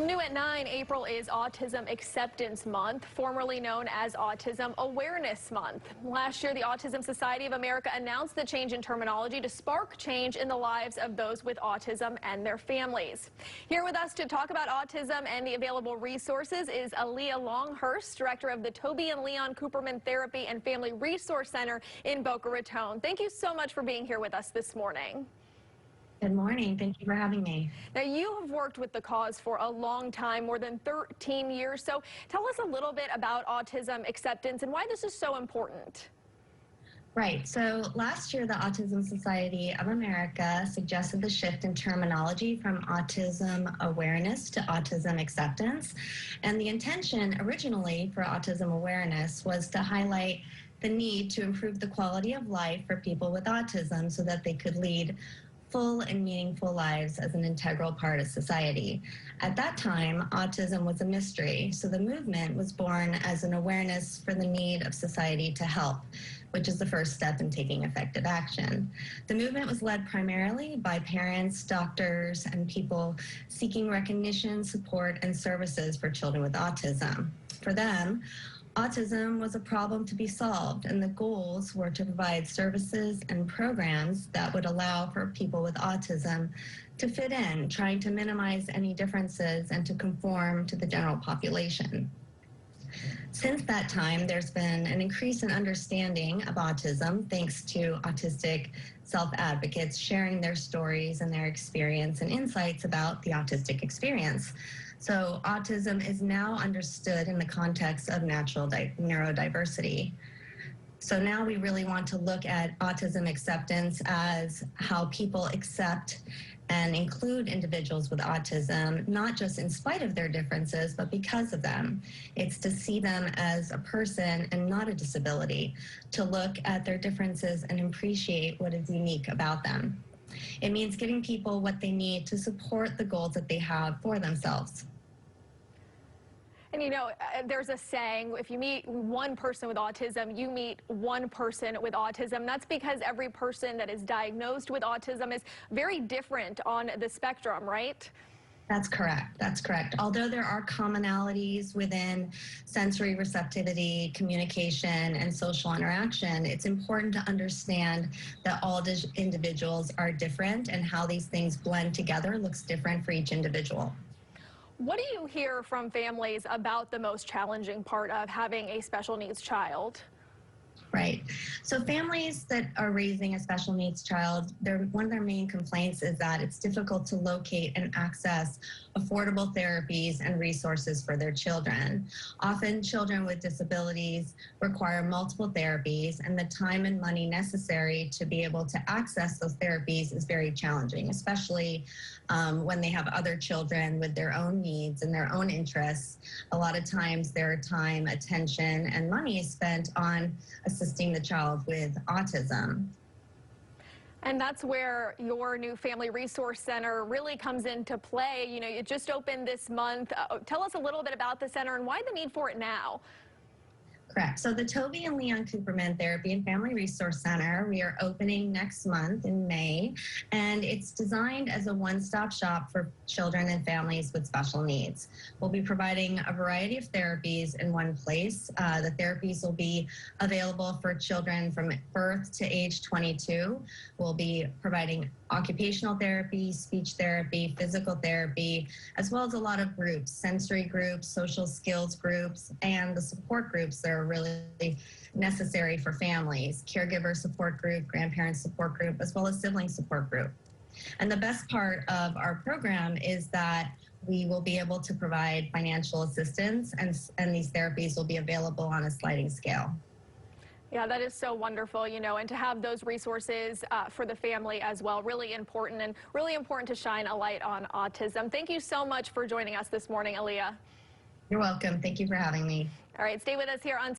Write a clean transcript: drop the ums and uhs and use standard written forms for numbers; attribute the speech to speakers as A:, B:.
A: New at 9, April is Autism Acceptance Month, formerly known as Autism Awareness Month. Last year, the Autism Society of America announced the change in terminology to spark change in the lives of those with autism and their families. Here with us to talk about autism and the available resources is Aliyah Longhurst, director of the Toby and Leon Cooperman Therapy and Family Resource Center in Boca Raton. Thank you so much for being here with us this morning.
B: Good morning. Thank you for having me.
A: Now, you have worked with the cause for a long time, more than 13 years. So tell us a little bit about autism acceptance and why this is so important.
B: Right. So last year, the Autism Society of America suggested the shift in terminology from autism awareness to autism acceptance. And the intention originally for autism awareness was to highlight the need to improve the quality of life for people with autism so that they could lead full and meaningful lives as an integral part of society. At that time, autism was a mystery, so the movement was born as an awareness for the need of society to help, which is the first step in taking effective action. The movement was led primarily by parents, doctors, and people seeking recognition, support, and services for children with autism. For them, autism was a problem to be solved, and the goals were to provide services and programs that would allow for people with autism to fit in, trying to minimize any differences and to conform to the general population. Since that time, there's been an increase in understanding of autism thanks to autistic self-advocates sharing their stories and their experience and insights about the autistic experience. So autism is now understood in the context of natural neurodiversity. So now we really want to look at autism acceptance as how people accept and include individuals with autism, not just in spite of their differences, but because of them. It's to see them as a person and not a disability, to look at their differences and appreciate what is unique about them. It means giving people what they need to support the goals that they have for themselves.
A: And you know, there's a saying, if you meet one person with autism, you meet one person with autism. That's because every person that is diagnosed with autism is very different on the spectrum, right?
B: That's correct. That's correct. Although there are commonalities within sensory receptivity, communication, and social interaction, it's important to understand that all individuals are different, and how these things blend together looks different for each individual.
A: What do you hear from families about the most challenging part of having a special needs child?
B: Right. So families that are raising a special needs child, one of their main complaints is that it's difficult to locate and access affordable therapies and resources for their children. Often children with disabilities require multiple therapies, and the time and money necessary to be able to access those therapies is very challenging, especially when they have other children with their own needs and their own interests. A lot of times their time, attention, and money is spent on assisting the child with autism.
A: And that's where your new Family Resource Center really comes into play. You know, it just opened this month. Tell us a little bit about the center and why the need for it now.
B: Correct. So the Toby and Leon Cooperman Therapy and Family Resource Center, we are opening next month in May, and it's designed as a one-stop shop for children and families with special needs. We'll be providing a variety of therapies in one place. The therapies will be available for children from birth to age 22. We'll be providing occupational therapy, speech therapy, physical therapy, as well as a lot of groups, sensory groups, social skills groups, and the support groups that are really necessary for families, caregiver support group, grandparent support group, as well as sibling support group. And the best part of our program is that we will be able to provide financial assistance, and these therapies will be available on a sliding scale.
A: Yeah, that is so wonderful, you know, and to have those resources for the family as well, really important, and really important to shine a light on autism. Thank you so much for joining us this morning, Aliyah.
B: You're welcome. Thank you for having me.
A: All right, stay with us here on